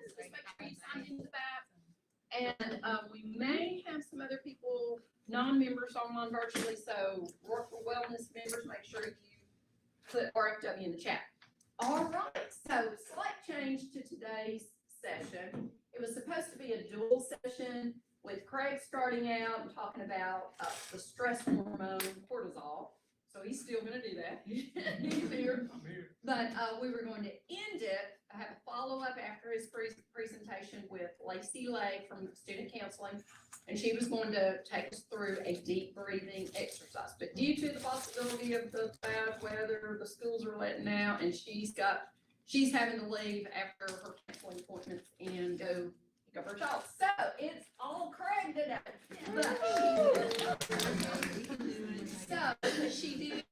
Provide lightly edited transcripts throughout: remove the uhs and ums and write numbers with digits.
Just make sure you sign into that. And we may have some other people, non-members online virtually, so Work for Wellness members, make sure you put RFW in the chat. All right, so slight change to today's session. It was supposed to be a dual session with Craig starting out and talking about the stress hormone cortisol. So he's still going to do that. He's here. I'm here. But we were going to end it, have a follow-up after his presentation with Lacey Lake from Student Counseling, and she was going to take us through a deep breathing exercise. But due to the possibility of the bad weather, the schools are letting out, and she's having to leave after her counseling appointments and go pick up her child. So it's all Craig today. So she did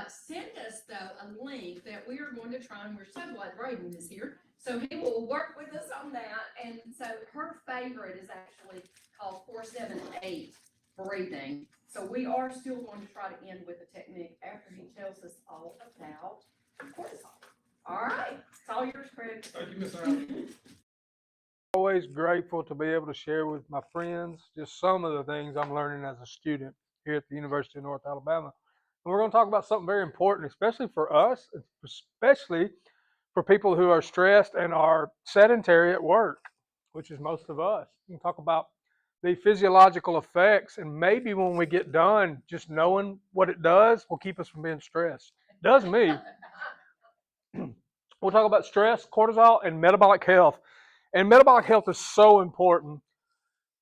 send us though a link that we are going to try, and we're so glad Braden is here. So he will work with us on that. And so her favorite is actually called 478 breathing. So we are still going to try to end with a technique after he tells us all about cortisol. All right, it's all yours, Craig. Thank you, Ms. Allen. Always grateful to be able to share with my friends just some of the things I'm learning as a student here at the University of North Alabama. And we're going to talk about something very important, especially for us, especially for people who are stressed and are sedentary at work, which is most of us. We can talk about the physiological effects, and maybe when we get done, just knowing what it does will keep us from being stressed. It does me. We'll talk about stress, cortisol, and metabolic health. And metabolic health is so important.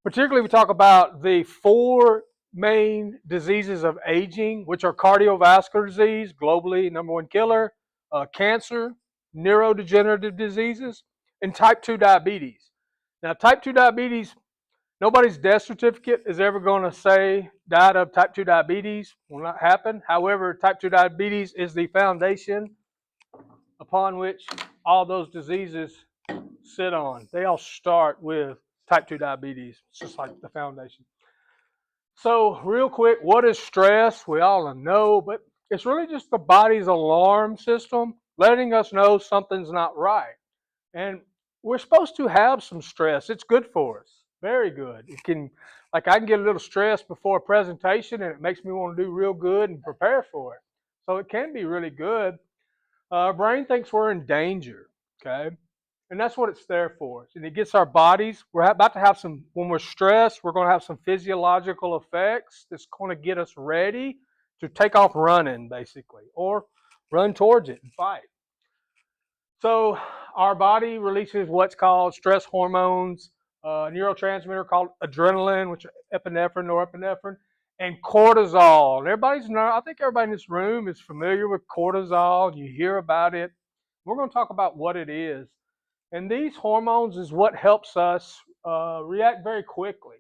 Particularly, we talk about the 4 main diseases of aging, which are cardiovascular disease, globally #1 killer, cancer, neurodegenerative diseases, and type 2 diabetes. Now, type 2 diabetes, nobody's death certificate is ever going to say died of type 2 diabetes. Will not happen. However, type 2 diabetes is the foundation upon which all those diseases sit on. They all start with type 2 diabetes. It's just like the foundation. So real quick, what is stress? We all know, but it's really just the body's alarm system letting us know something's not right. And we're supposed to have some stress. It's good for us. Very good. It can, like I can get a little stressed before a presentation and it makes me want to do real good and prepare for it. So it can be really good. Our brain thinks we're in danger, okay? And that's what it's there for. And it gets our bodies, we're about to have some, when we're stressed, we're going to have some physiological effects that's going to get us ready to take off running, basically, or run towards it and fight. So our body releases what's called stress hormones, a neurotransmitter called adrenaline, which are epinephrine, norepinephrine, and cortisol. And I think everybody in this room is familiar with cortisol. You hear about it. We're going to talk about what it is. And these hormones is what helps us react very quickly.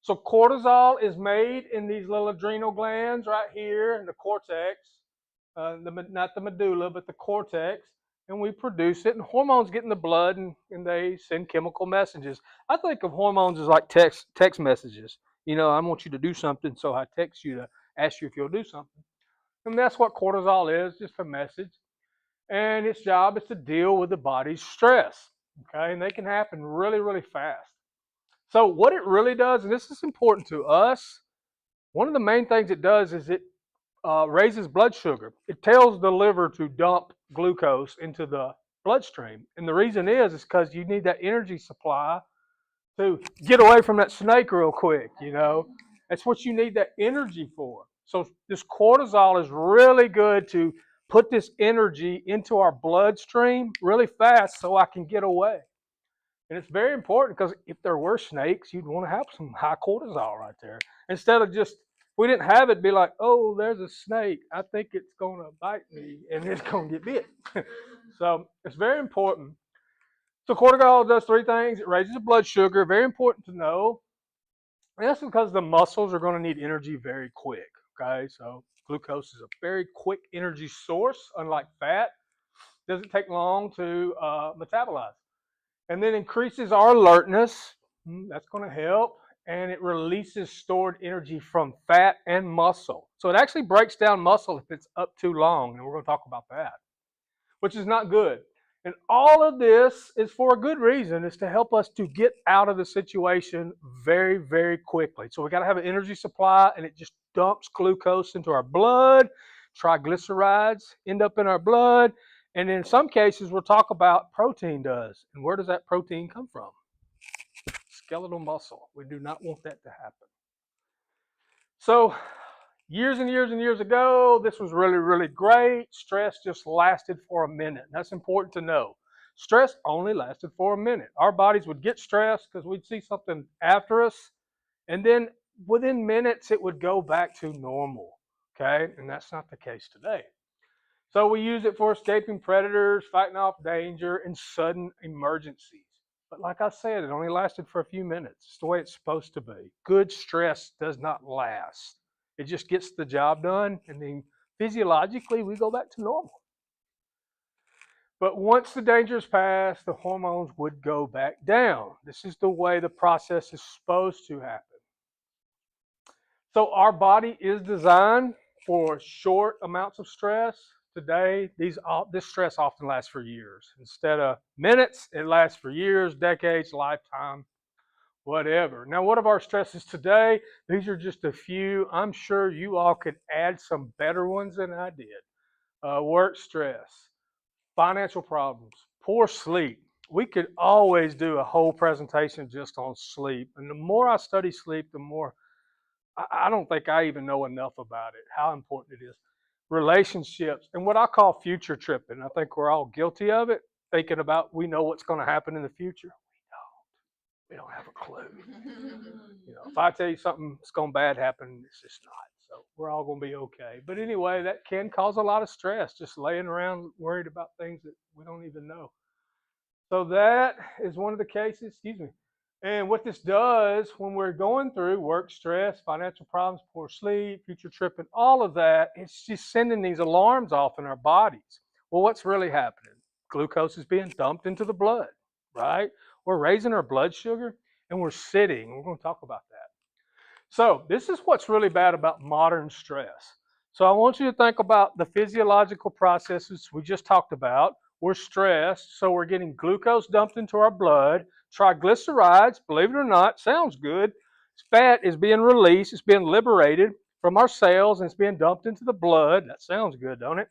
So cortisol is made in these little adrenal glands right here in the cortex, not the medulla, but the cortex, and we produce it. And hormones get in the blood, and they send chemical messages. I think of hormones as like text messages. You know, I want you to do something, so I text you to ask you if you'll do something. And that's what cortisol is, just a message. And its job is to deal with the body's stress, okay? And they can happen really, really fast. So what it really does, and this is important to us, one of the main things it does is it raises blood sugar. It tells the liver to dump glucose into the bloodstream. And the reason is because you need that energy supply to get away from that snake real quick, you know. That's what you need that energy for. So this cortisol is really good to put this energy into our bloodstream really fast so I can get away. And it's very important because if there were snakes, you'd want to have some high cortisol right there. Instead of just, if we didn't have it, be like, oh, there's a snake. I think it's going to bite me and it's going to get bit. So it's very important. So cortisol does 3 things. It raises the blood sugar. Very important to know. And that's because the muscles are going to need energy very quick. Okay, so glucose is a very quick energy source, unlike fat. It doesn't take long to metabolize. And then increases our alertness. That's going to help. And it releases stored energy from fat and muscle. So it actually breaks down muscle if it's up too long. And we're going to talk about that, which is not good. And all of this is for a good reason. It's to help us to get out of the situation very, very quickly. So we got to have an energy supply, and it just dumps glucose into our blood. Triglycerides end up in our blood. And in some cases, we'll talk about protein does. And where does that protein come from? Skeletal muscle. We do not want that to happen. So years and years and years ago, this was really, really great. Stress just lasted for a minute. That's important to know. Stress only lasted for a minute. Our bodies would get stressed because we'd see something after us, and then within minutes, it would go back to normal. Okay, and that's not the case today. So we use it for escaping predators, fighting off danger, and sudden emergencies. But like I said, it only lasted for a few minutes. It's the way it's supposed to be. Good stress does not last. It just gets the job done, and then physiologically, we go back to normal. But once the danger is past, the hormones would go back down. This is the way the process is supposed to happen. So our body is designed for short amounts of stress. Today, this stress often lasts for years. Instead of minutes, it lasts for years, decades, lifetime, whatever. Now, what of our stresses today? These are just a few. I'm sure you all could add some better ones than I did. Work stress, financial problems, poor sleep. We could always do a whole presentation just on sleep. And the more I study sleep, the more I don't think I even know enough about it, how important it is. Relationships and what I call future tripping. I think we're all guilty of it, thinking about we know what's going to happen in the future. We don't have a clue. If I tell you something that's going to bad happen, it's just not. So we're all going to be okay. But anyway, that can cause a lot of stress, just laying around worried about things that we don't even know. So that is one of the cases, And what this does when we're going through work stress, financial problems, poor sleep, future tripping, all of that, it's just sending these alarms off in our bodies. Well, what's really happening? Glucose is being dumped into the blood, right? We're raising our blood sugar and we're sitting. We're going to talk about that. So this is what's really bad about modern stress. So I want you to think about the physiological processes we just talked about. We're stressed, so we're getting glucose dumped into our blood. Triglycerides, believe it or not, sounds good. Fat is being released, it's being liberated from our cells, and it's being dumped into the blood. That sounds good, don't it?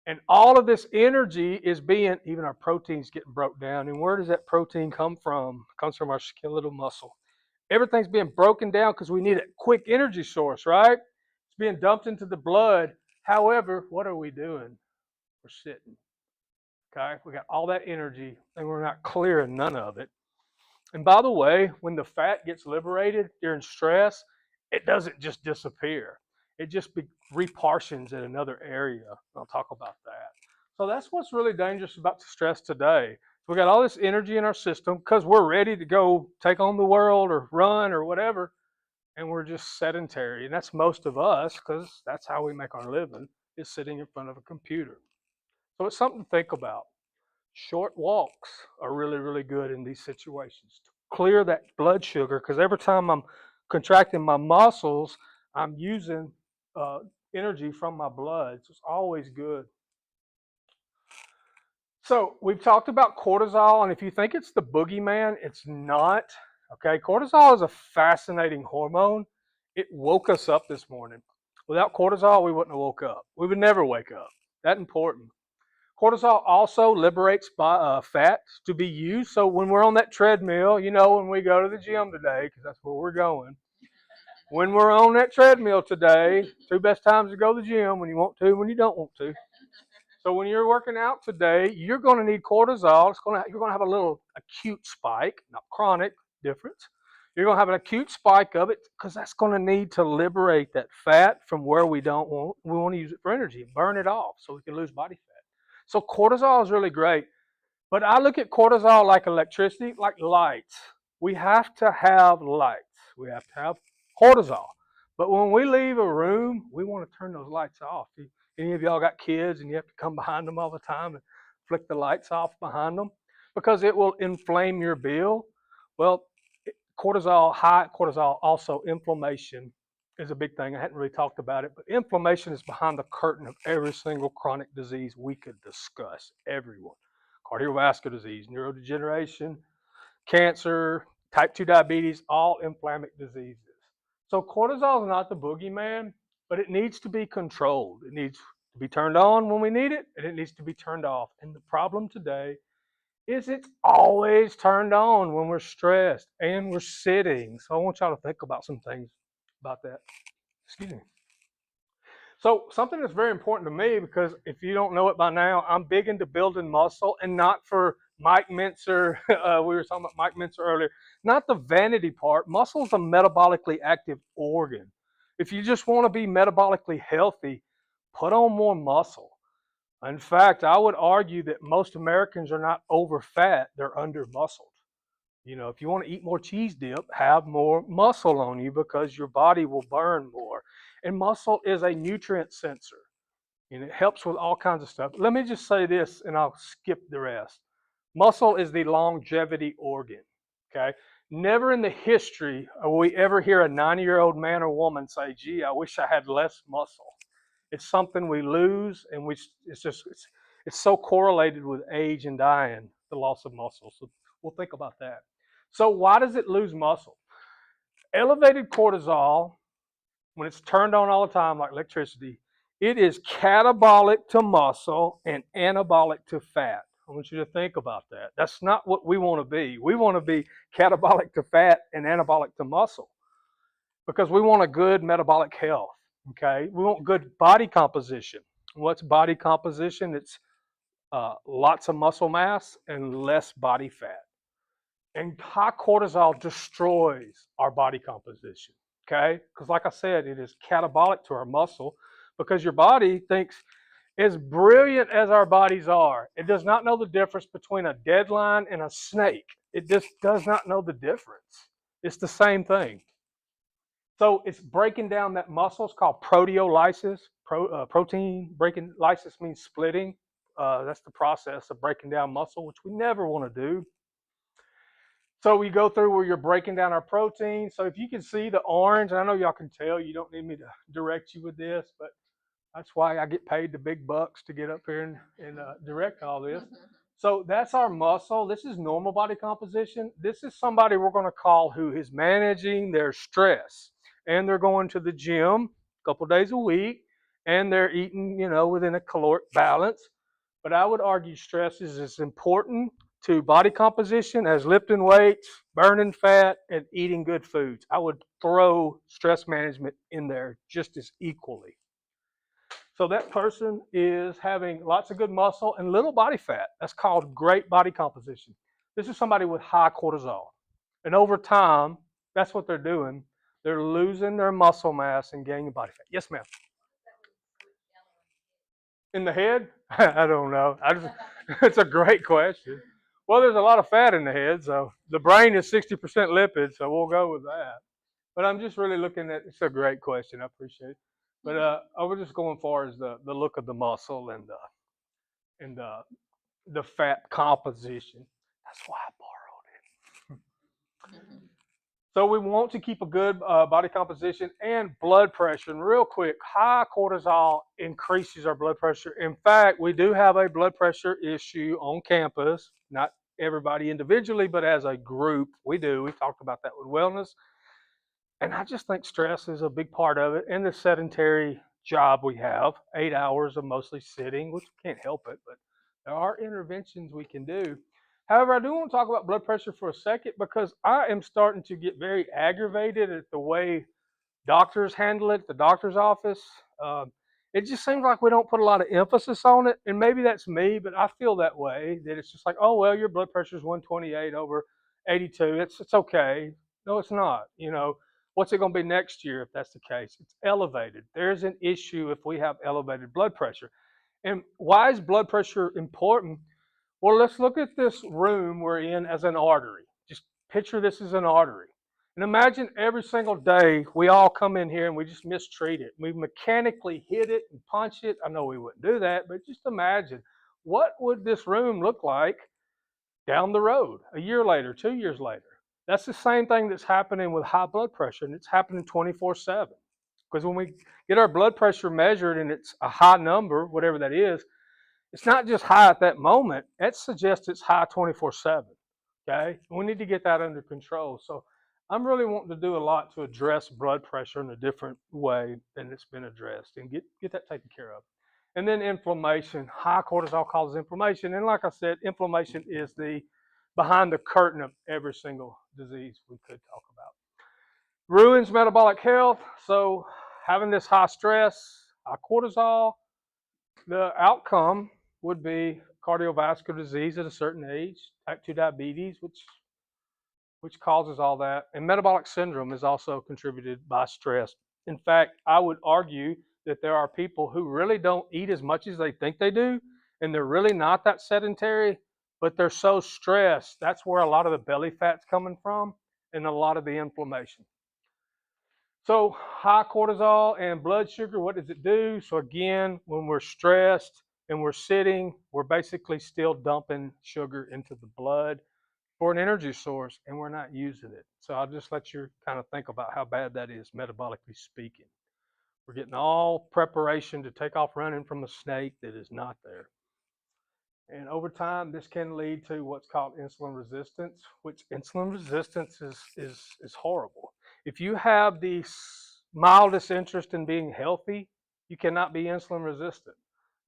And all of this energy is being, even our proteins getting broke down. And where does that protein come from? It comes from our skeletal muscle. Everything's being broken down because we need a quick energy source, right? It's being dumped into the blood. However, what are we doing? We're sitting. Okay, we got all that energy and we're not clearing none of it. And by the way, when the fat gets liberated during stress, it doesn't just disappear. It just repartitions in another area. I'll talk about that. So that's what's really dangerous about stress today. We got all this energy in our system because we're ready to go take on the world or run or whatever, and we're just sedentary. And that's most of us because that's how we make our living, is sitting in front of a computer. So it's something to think about. Short walks are really, really good in these situations to clear that blood sugar, because every time I'm contracting my muscles, I'm using energy from my blood. So it's always good. So we've talked about cortisol, and if you think it's the boogeyman, it's not. Okay, cortisol is a fascinating hormone. It woke us up this morning. Without cortisol, we wouldn't have woke up. We would never wake up. That important. Cortisol also liberates fat to be used. So when we're on that treadmill, when we go to the gym today, because that's where we're going. When we're on that treadmill today, two best times to go to the gym: when you want to, when you don't want to. So when you're working out today, you're going to need cortisol. You're going to have a little acute spike, not chronic, difference. You're going to have an acute spike of it because that's going to need to liberate that fat from where we want to use it for energy, burn it off so we can lose body fat. So cortisol is really great. But I look at cortisol like electricity, like lights. We have to have lights. We have to have cortisol. But when we leave a room, we want to turn those lights off. Any of y'all got kids and you have to come behind them all the time and flick the lights off behind them because it will inflame your bill? Well, high cortisol, also inflammation is a big thing. I hadn't really talked about it, but inflammation is behind the curtain of every single chronic disease we could discuss, everyone. cardiovascular disease, neurodegeneration, cancer, type 2 diabetes, all inflammatory diseases. So cortisol is not the boogeyman, but it needs to be controlled. It needs to be turned on when we need it, and it needs to be turned off. And the problem today is it's always turned on when we're stressed and we're sitting. So I want y'all to think about some things about that. Excuse me. So something that's very important to me, because if you don't know it by now, I'm big into building muscle, and not for Mike Mincer. We were talking about Mike Mincer earlier. Not the vanity part. Muscle is a metabolically active organ. If you just want to be metabolically healthy, put on more muscle. In fact, I would argue that most Americans are not over fat, they're under muscled. You know, if you want to eat more cheese dip, have more muscle on you because your body will burn more. And muscle is a nutrient sensor, and it helps with all kinds of stuff. Let me just say this, and I'll skip the rest. Muscle is the longevity organ, okay? Never in the history will we ever hear a 90-year-old man or woman say, gee, I wish I had less muscle. It's something we lose, and it's so correlated with age and dying, the loss of muscle. So we'll think about that. So why does it lose muscle? Elevated cortisol, when it's turned on all the time like electricity, it is catabolic to muscle and anabolic to fat. I want you to think about that. That's not what we want to be. We want to be catabolic to fat and anabolic to muscle, because we want a good metabolic health. Okay, we want good body composition. What's body composition? It's lots of muscle mass and less body fat. And high cortisol destroys our body composition. Okay, because like I said, it is catabolic to our muscle, because your body thinks, as brilliant as our bodies are, it does not know the difference between a deadline and a snake. It just does not know the difference. It's the same thing. So it's breaking down that muscle. It's called proteolysis. Protein breaking, lysis means splitting. That's the process of breaking down muscle, which we never want to do. So we go through where you're breaking down our protein. So if you can see the orange, I know y'all can tell, you don't need me to direct you with this, but that's why I get paid the big bucks to get up here and direct all this. So that's our muscle. This is normal body composition. This is somebody we're going to call who is managing their stress. And they're going to the gym a couple days a week, and they're eating, within a caloric balance. But I would argue stress is as important to body composition as lifting weights, burning fat, and eating good foods. I would throw stress management in there just as equally. So that person is having lots of good muscle and little body fat. That's called great body composition. This is somebody with high cortisol. And over time, that's what they're doing. They're losing their muscle mass and gaining body fat. Yes, ma'am. In the head? I don't know. It's a great question. Well, there's a lot of fat in the head, so the brain is 60% lipid, so we'll go with that. But I'm just really looking at, it's a great question. I appreciate it. But I was just going far as the look of the muscle and the fat composition. That's why I borrowed it. So we want to keep a good body composition and blood pressure. And real quick, high cortisol increases our blood pressure. In fact, we do have a blood pressure issue on campus. Not everybody individually, but as a group, we do. We've talked about that with wellness. And I just think stress is a big part of it. And the sedentary job we have, 8 hours of mostly sitting, which we can't help it, but there are interventions we can do. However, I do want to talk about blood pressure for a second, because I am starting to get very aggravated at the way doctors handle it, the doctor's office. It just seems like we don't put a lot of emphasis on it. And maybe that's me, but I feel that way, that it's just like, oh, well, your blood pressure is 128 over 82. It's okay. No, it's not. What's it going to be next year if that's the case? It's elevated. There's an issue if we have elevated blood pressure. And why is blood pressure important? Well, let's look at this room we're in as an artery. Just picture this as an artery. And imagine every single day we all come in here and we just mistreat it. We mechanically hit it and punch it. I know we wouldn't do that, but just imagine, what would this room look like down the road, a year later, 2 years later? That's the same thing that's happening with high blood pressure, and it's happening 24/7. Because when we get our blood pressure measured and it's a high number, whatever that is, it's not just high at that moment. It suggests it's high 24/7. Okay, we need to get that under control. So I'm really wanting to do a lot to address blood pressure in a different way than it's been addressed, and get that taken care of. And then inflammation. High cortisol causes inflammation, and like I said, inflammation is the behind the curtain of every single disease we could talk about. Ruins metabolic health. So having this high stress, high cortisol, the outcome would be cardiovascular disease at a certain age, type 2 diabetes, which causes all that. And metabolic syndrome is also contributed by stress. In fact, I would argue that there are people who really don't eat as much as they think they do, and they're really not that sedentary, but they're so stressed. That's where a lot of the belly fat's coming from and a lot of the inflammation. So high cortisol and blood sugar, what does it do? So again, when we're stressed and we're sitting, we're basically still dumping sugar into the blood for an energy source, and we're not using it. So I'll just let you kind of think about how bad that is, metabolically speaking. We're getting all preparation to take off running from a snake that is not there. And over time, this can lead to what's called insulin resistance, which insulin resistance is horrible. If you have the mildest interest in being healthy, you cannot be insulin resistant,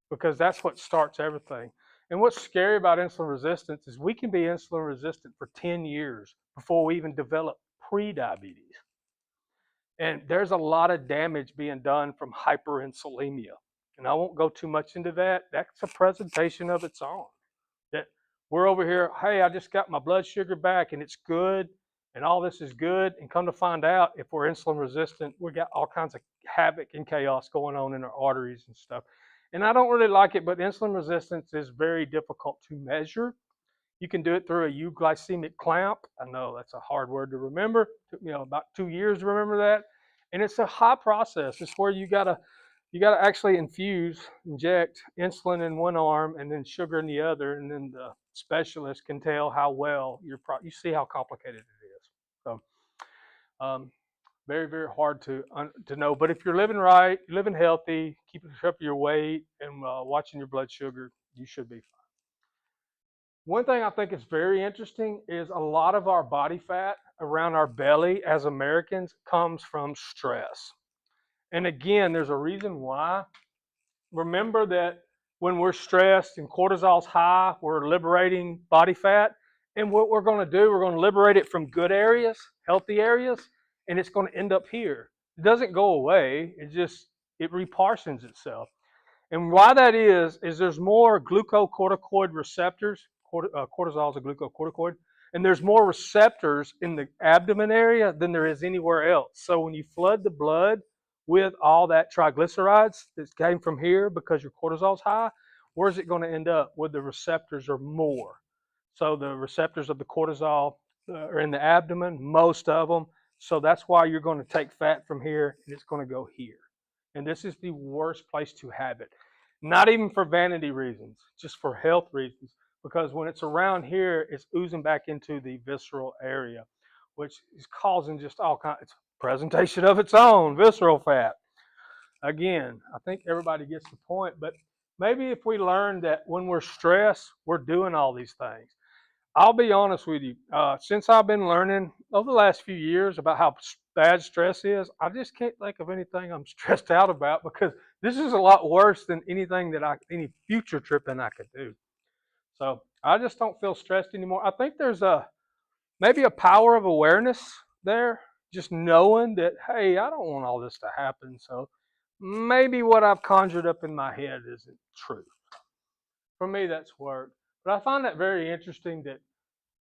because that's what starts everything. And what's scary about insulin resistance is we can be insulin resistant for 10 years before we even develop pre-diabetes. And there's a lot of damage being done from hyperinsulinemia. And I won't go too much into that. That's a presentation of its own. That we're over here, hey, I just got my blood sugar back and it's good and all this is good. And come to find out, if we're insulin resistant, we got all kinds of havoc and chaos going on in our arteries and stuff. And I don't really like it, but insulin resistance is very difficult to measure. You can do it through a euglycemic clamp. I know that's a hard word to remember. It took me about 2 years to remember that. And it's a high process. It's where you gotta actually inject insulin in one arm and then sugar in the other, and then the specialist can tell how well you see how complicated it is. So very, very hard to know. But if you're living right, you're living healthy, keeping up your weight and watching your blood sugar, you should be fine. One thing I think is very interesting is a lot of our body fat around our belly as Americans comes from stress. And again, there's a reason why. Remember that when we're stressed and cortisol's high, we're liberating body fat. And what we're going to do, we're going to liberate it from good areas, healthy areas, and it's going to end up here. It doesn't go away. It repartions itself. And why that is there's more glucocorticoid receptors. Cortisol is a glucocorticoid. And there's more receptors in the abdomen area than there is anywhere else. So when you flood the blood with all that triglycerides that came from here because your cortisol's high, where's it going to end up? Where the receptors are more. So the receptors of the cortisol are in the abdomen, most of them. So that's why you're going to take fat from here and it's going to go here. And this is the worst place to have it. Not even for vanity reasons, just for health reasons. Because when it's around here, it's oozing back into the visceral area, which is causing just all kinds. It's a presentation of its own, visceral fat. Again, I think everybody gets the point, but maybe if we learn that when we're stressed, we're doing all these things. I'll be honest with you, since I've been learning over the last few years about how bad stress is, I just can't think of anything I'm stressed out about, because this is a lot worse than anything any future tripping I could do. So I just don't feel stressed anymore. I think there's maybe a power of awareness there, just knowing that, hey, I don't want all this to happen. So maybe what I've conjured up in my head isn't true. For me, that's worked. But I find that very interesting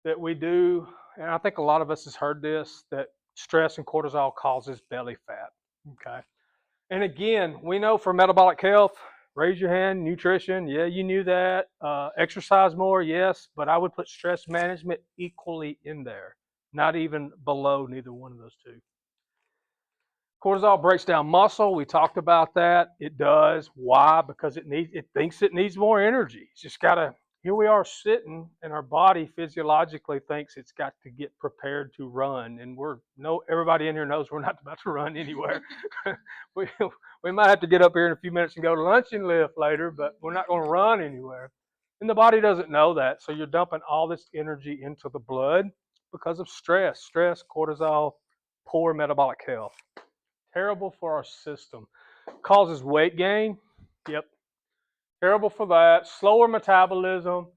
that we do, and I think a lot of us has heard this, that stress and cortisol causes belly fat. Okay. And again, we know for metabolic health, raise your hand, nutrition, yeah, you knew that. Exercise more, yes, but I would put stress management equally in there, not even below neither one of those two. Cortisol breaks down muscle. We talked about that. It does. Why? Because it thinks it needs more energy. It's just got to here we are sitting, and our body physiologically thinks it's got to get prepared to run, and everybody in here knows we're not about to run anywhere. we we might have to get up here in a few minutes and go to lunch and lift later, but we're not going to run anywhere. And the body doesn't know that, so you're dumping all this energy into the blood because of stress, cortisol, poor metabolic health. Terrible for our system. Causes weight gain. Yep. Terrible for that. Slower metabolism.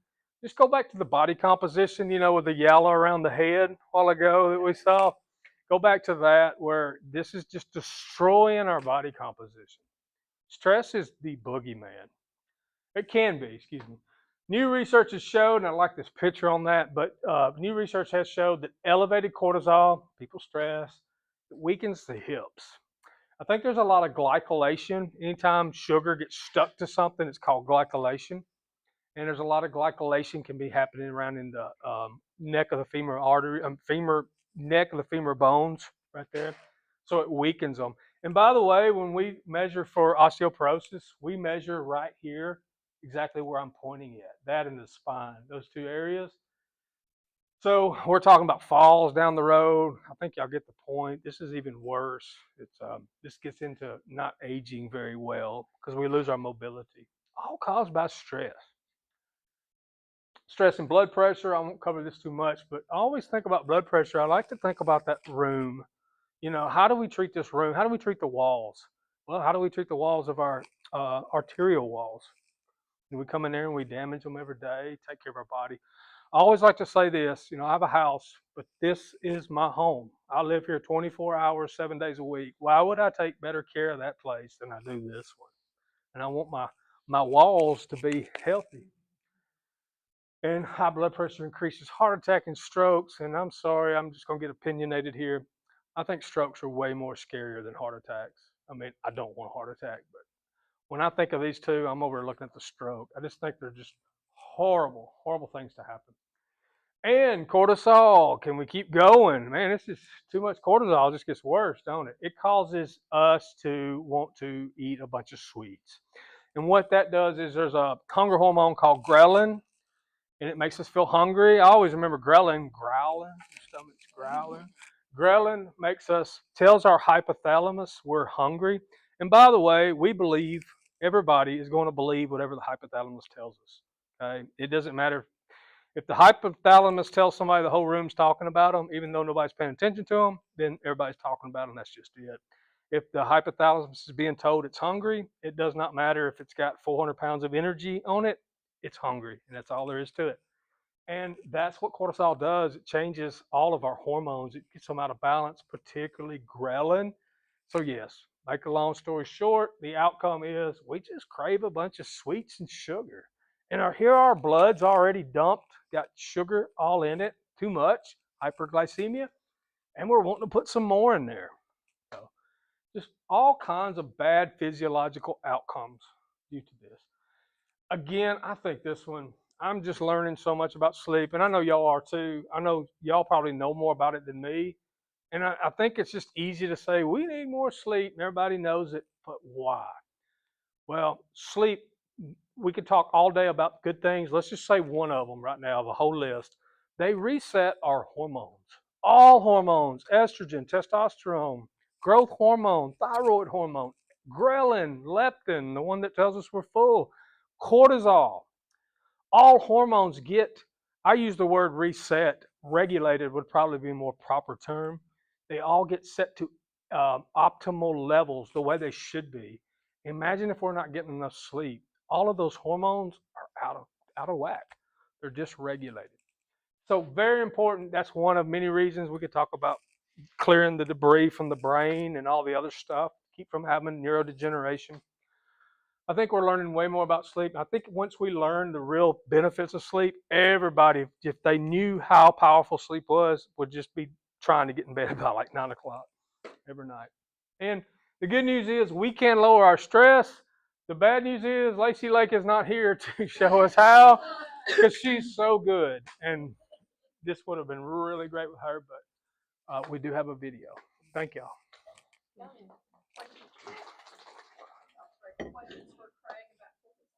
Just go back to the body composition, with the yellow around the head a while ago that we saw. Go back to that where this is just destroying our body composition. Stress is the boogeyman. It can be, excuse me. New research has showed, and I like this picture on that, but new research has showed that elevated cortisol, people stress, it weakens the hips. I think there's a lot of glycolation. Anytime sugar gets stuck to something, it's called glycolation. And there's a lot of glycolation can be happening around in the neck of the femur artery, neck of the femur bones right there. So it weakens them. And by the way, when we measure for osteoporosis, we measure right here, exactly where I'm pointing at, that in the spine, those two areas. So we're talking about falls down the road. I think y'all get the point. This is even worse. This gets into not aging very well because we lose our mobility, all caused by stress. Stress and blood pressure. I won't cover this too much, but I always think about blood pressure. I like to think about that room. How do we treat this room? How do we treat the walls? Well, how do we treat the walls of our arterial walls? Do we come in there and we damage them every day, take care of our body? I always like to say this, I have a house, but this is my home. I live here 24 hours, 7 days a week. Why would I take better care of that place than I do this one? And I want my walls to be healthy. And high blood pressure increases heart attack and strokes. And I'm sorry, I'm just going to get opinionated here. I think strokes are way more scarier than heart attacks. I mean, I don't want a heart attack, but when I think of these two, I'm over looking at the stroke. I just think they're just horrible, horrible things to happen. And cortisol, can we keep going? Man, this is too much cortisol, it just gets worse, don't it? It causes us to want to eat a bunch of sweets. And what that does is there's a hunger hormone called ghrelin, and it makes us feel hungry. I always remember ghrelin, growling, your stomach's growling. Ghrelin tells our hypothalamus we're hungry. And by the way, we believe, everybody is going to believe whatever the hypothalamus tells us. Okay? It doesn't matter if the hypothalamus tells somebody the whole room's talking about them, even though nobody's paying attention to them, then everybody's talking about them. That's just it. If the hypothalamus is being told it's hungry, it does not matter if it's got 400 pounds of energy on it, it's hungry. And that's all there is to it. And that's what cortisol does. It changes all of our hormones. It gets them out of balance, particularly ghrelin. So yes, make a long story short, the outcome is we just crave a bunch of sweets and sugar. And here our blood's already dumped, got sugar all in it, too much, hyperglycemia, and we're wanting to put some more in there. So just all kinds of bad physiological outcomes due to this. Again, I think this one, I'm just learning so much about sleep, and I know y'all are too. I know y'all probably know more about it than me. And I think it's just easy to say, we need more sleep, and everybody knows it, but why? Well, sleep, we could talk all day about good things. Let's just say one of them right now, the whole list. They reset our hormones, all hormones, estrogen, testosterone, growth hormone, thyroid hormone, ghrelin, leptin, the one that tells us we're full, cortisol. All hormones I use the word reset, regulated would probably be a more proper term. They all get set to optimal levels the way they should be. Imagine if we're not getting enough sleep. All of those hormones are out of whack. They're dysregulated. So very important. That's one of many reasons we could talk about clearing the debris from the brain and all the other stuff, keep from having neurodegeneration. I think we're learning way more about sleep. I think once we learn the real benefits of sleep, everybody, if they knew how powerful sleep was, would just be trying to get in bed about like 9 o'clock every night. And the good news is we can lower our stress. The bad news is Lacey Lake is not here to show us how, because she's so good. And this would have been really great with her, but we do have a video. Thank y'all. Questions for Craig about cortisol?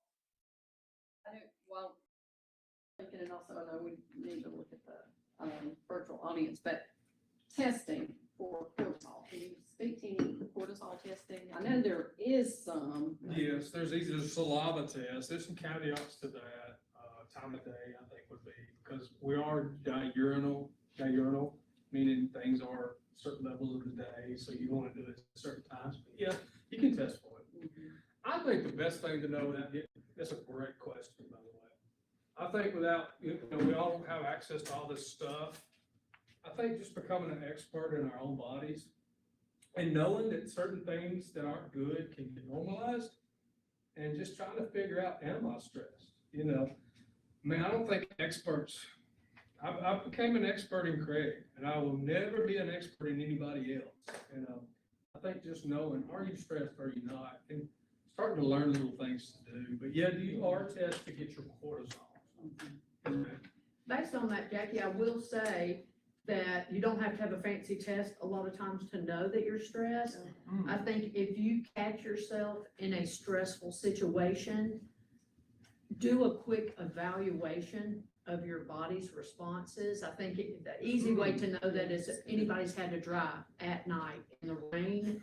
I know, well, also, I know we need to look at the, virtual audience, but testing for cortisol. Can you speak to any cortisol testing? I know there is some. Yes, there's a saliva test. There's some caveats to that. Time of day, I think would be, because we are diurnal, meaning things are certain levels of the day, so you want to do it at certain times. But yeah, you can test for it. I think the best thing to know, that's a great question, by the way. I think without, we all don't have access to all this stuff. I think just becoming an expert in our own bodies and knowing that certain things that aren't good can get normalized, and just trying to figure out, am I stressed? I mean, I don't think experts, I became an expert in Craig, and I will never be an expert in anybody else. I think just knowing, are you stressed, are you not? And starting to learn little things to do. But yeah, you are tested to get your cortisol. Based on that, Jackie, I will say that you don't have to have a fancy test a lot of times to know that you're stressed. I think if you catch yourself in a stressful situation, do a quick evaluation of your body's responses. I think the easy way to know that is if anybody's had to drive at night in the rain,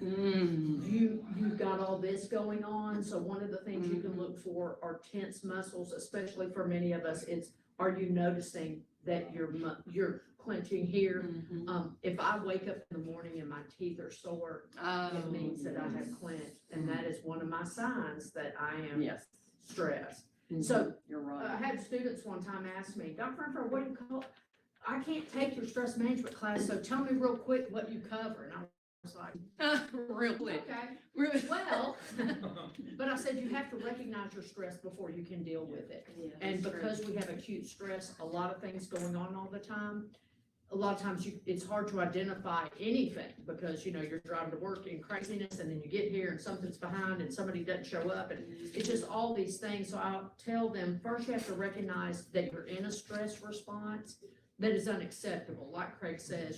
you've got all this going on. So one of the things you can look for are tense muscles, especially for many of us. Are you noticing that you're clenching here? If I wake up in the morning and my teeth are sore, it means that I have clenched, and that is one of my signs that I am Yes. stressed. So You're right. I had students one time ask me, Dr. Renfro, what do you call, I can't take your stress management class, so tell me real quick what you cover. And I was like, Real quick. okay, well, but I said, you have to recognize your stress before you can deal with it. And because we have acute stress, a lot of things going on all the time, a lot of times it's hard to identify anything because, you're driving to work in craziness and then you get here and something's behind and somebody doesn't show up, and it's just all these things. So I'll tell them, first you have to recognize that you're in a stress response that is unacceptable. Like Craig says,